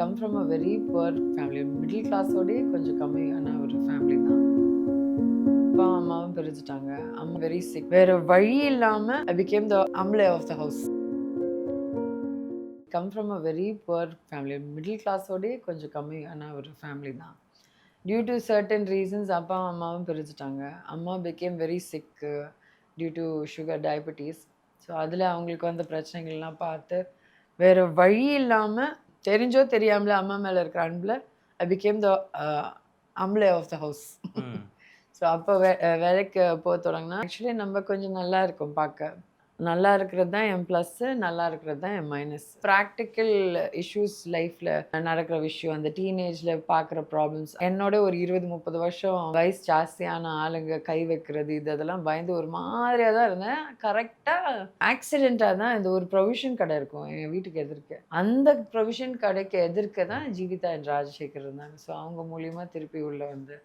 Come from a very poor family. Middle கிளாஸோடயே கொஞ்சம் கம்மியான ஒரு ஃபேமிலி தான். அப்பா அம்மாவும் பிரிஞ்சுட்டாங்க. அம்மா வெரி சிக். வேற வழி இல்லாம ஐ பிகேம் த அம்லே of the house. Come from a very poor family. Middle கிளாஸோடயே கொஞ்சம் கம்மியான ஒரு ஃபேமிலி தான். டியூ டு சர்டன் ரீசன்ஸ் அப்பா அம்மாவும் பிரிஞ்சுட்டாங்க. அம்மா became very sick due to sugar, diabetes. So அதில் அவங்களுக்கு வந்த பிரச்சனைகள்லாம் பார்த்து வேற வழி இல்லாம தெரிஞ்சோ தெரியாமல அம்மா மேல இருக்கிற அன்புல ஐ பிகேம் த அம்லே of the house. Hmm. So அப்போ வேலைக்கு போக தொடங்கினா ஆக்சுவலி நம்ம கொஞ்சம் நல்லா இருக்கும் பார்க்க. நல்லா இருக்கிறது தான் என் ப்ளஸ்ஸு, நல்லா இருக்கிறது தான் என் மைனஸ். ப்ராக்டிக்கல் இஷ்யூஸ் லைஃப்பில் நடக்கிற விஷயம், அந்த டீனேஜில் பார்க்குற ப்ராப்ளம்ஸ், என்னோட ஒரு 20-30 வருஷம் வயசு ஜாஸ்தியான ஆளுங்க கை வைக்கிறது, இதெல்லாம் பயந்து ஒரு மாதிரியாக தான் இருந்தேன். கரெக்டாக ஆக்சிடெண்ட்டாக தான் இந்த ஒரு ப்ரொவிஷன் கடை இருக்கும் என் வீட்டுக்கு எதிர்க்க. அந்த ப்ரொவிஷன் கடைக்கு எதிர்க்க தான் ஜீவிதா என் ராஜசேகர் இருந்தாங்க. ஸோ அவங்க மூலியமாக திருப்பி உள்ள வந்து